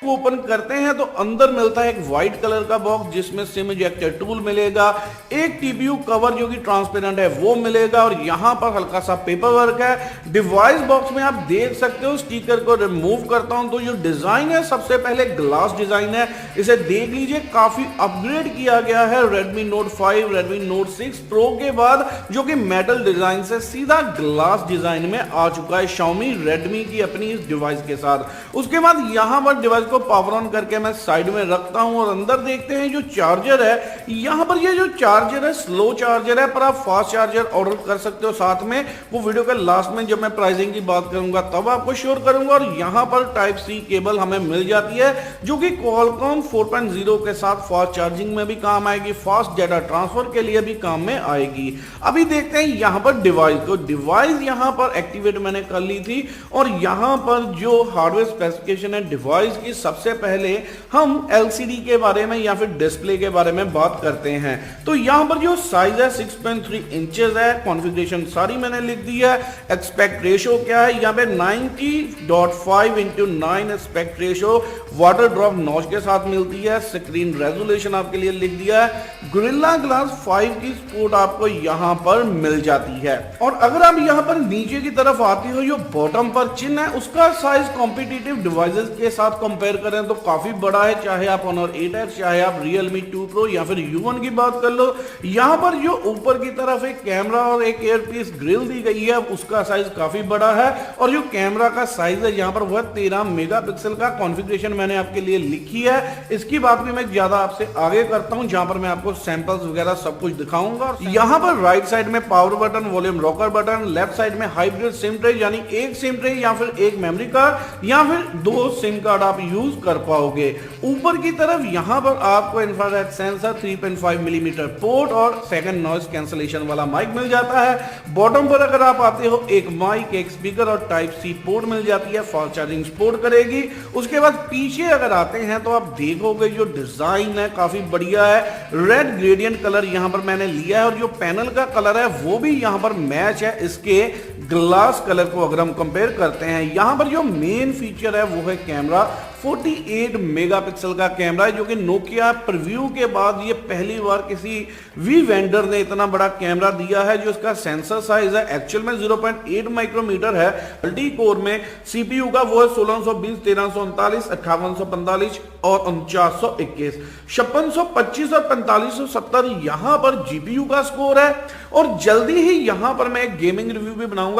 को ओपन करते हैं तो अंदर मिलता है एक व्हाइट कलर का बॉक्स जिसमें सिम इजेक्टर टूल मिलेगा, एक टीपीयू कवर जो कि ट्रांसपेरेंट है वो मिलेगा और यहां पर हल्का सा पेपर वर्क है। डिवाइस बॉक्स में आप देख सकते हो, स्टिकर को रिमूव करता हूं तो जो डिजाइन है सबसे पहले ग्लास डिजाइन है, इसे देख लीजिए काफी अपग्रेड किया गया है Redmi Note 5, Redmi Note 6 Pro के बाद, जो कि मेटल डिजाइन से सीधा ग्लास डिजाइन में आ चुका है Xiaomi Redmi की अपनी इस डिवाइस के साथ। उसके बाद यहां पर डिवाइस को पावर ऑन करके मैं साइड में रखता हूं और अंदर देखते हैं जो चार्जर है। यहां पर ये जो चार्जर है स्लो चार्जर है, पर आप फास्ट चार्जर ऑर्डर कर सकते हो साथ में, वो वीडियो के लास्ट में जब मैं प्राइसिंग की बात करूंगा तब आपको श्योर करूंगा। और यहां पर टाइप सी केबल हमें मिल जाती है जो कि Qualcomm 4.0 के साथ फास्ट चार्जिंग में भी काम आएगी, फास्ट डाटा ट्रांसफर के लिए भी काम में आएगी। अभी देखते हैं यहां पर डिवाइस को। डिवाइस यहां पर एक्टिवेट मैंने कर ली थी और यहां पर जो हार्डवेयर स्पेसिफिकेशन है डिवाइस की, सबसे पहले हम LCD के बारे में या फिर डिस्प्ले के बारे में बात करते हैं। तो यहां पर जो साइज है 6.3 इंचेस है, कॉन्फ़िगरेशन सारी मैंने लिख दी है। एस्पेक्ट रेशियो क्या है, यहां पे 90.5:9 aspect ratio water drop notch के साथ मिलती है। स्क्रीन रेजोल्यूशन आपके लिए लिख दिया है। गोरिल्ला ग्लास 5 की सपोर्ट आपको यहां पर मिल जाती है। और अगर आप यहां पर नीचे की तरफ आती हो, जो बॉटम पर चिन्ह है उसका साइज कॉम्पिटिटिव डिवाइसेस के साथ कंपेयर करें तो काफी बड़ा है, चाहे आप Honor 8X, चाहे आप Realme 2 Pro या फिर U1 की बात कर लो। यहां पर जो ऊपर की तरफ एक कैमरा और एक एयरपीस ग्रिल दी गई है उसका साइज काफी बड़ा है और जो कैमरा का साइज है यहां पर वह 13 मेगापिक्सल का कॉन्फ़िगरेशन मैंने आपके लिए लिखी है। इसकी बात भी मैं ज्यादा आपसे आगे करता हूं जहां पर मैं आपको सैंपल्स वगैरह सब कुछ दिखाऊंगा। यहां पर राइट साइड में power button, volume rocker button, left side में हाइब्रिड सिम ट्रे यानी एक सिम ट्रे या फिर एक मेमोरी कार्ड या फिर 2 सिम कार्ड आप यूज कर पाओगे। ऊपर की तरफ यहां पर आपको इंफ्रारेड सेंसर, 3.5 मिलीमीटर पोर्ट और सेकंड नॉइस कैंसलेशन वाला माइक मिल जाता है। बॉटम पर अगर आप आते हो एक माइक, एक स्पीकर और टाइप सी पोर्ट मिल जाती है, फास्ट चार्जिंग सपोर्ट करेगी। उसके बाद पीछे अगर आते हैं तो आप देखोगे जो डिजाइन है काफी बढ़िया है। रेड ग्रेडियंट कलर यहां पर मैंने लिया है और जो पैनल का कलर है वो भी यहां पर मैच है इसके ग्लास कलर को अगर हम कंपेयर करते हैं। यहां पर जो मेन फीचर है वो है कैमरा। 48 मेगापिक्सल का कैमरा है जो कि नोकिया प्रीव्यू के बाद ये पहली बार किसी वी वेंडर ने इतना बड़ा कैमरा दिया है। जो इसका सेंसर साइज है एक्चुअल में 0.8 माइक्रोमीटर है। मल्टी कोर में सीपीयू का वो है 1620, 1339, 5845 और 4921, 5625 और 4570 यहां पर जीपीयू का स्कोर है। और जल्दी ही यहां पर मैं एक गेमिंग रिव्यू भी बनाऊंगा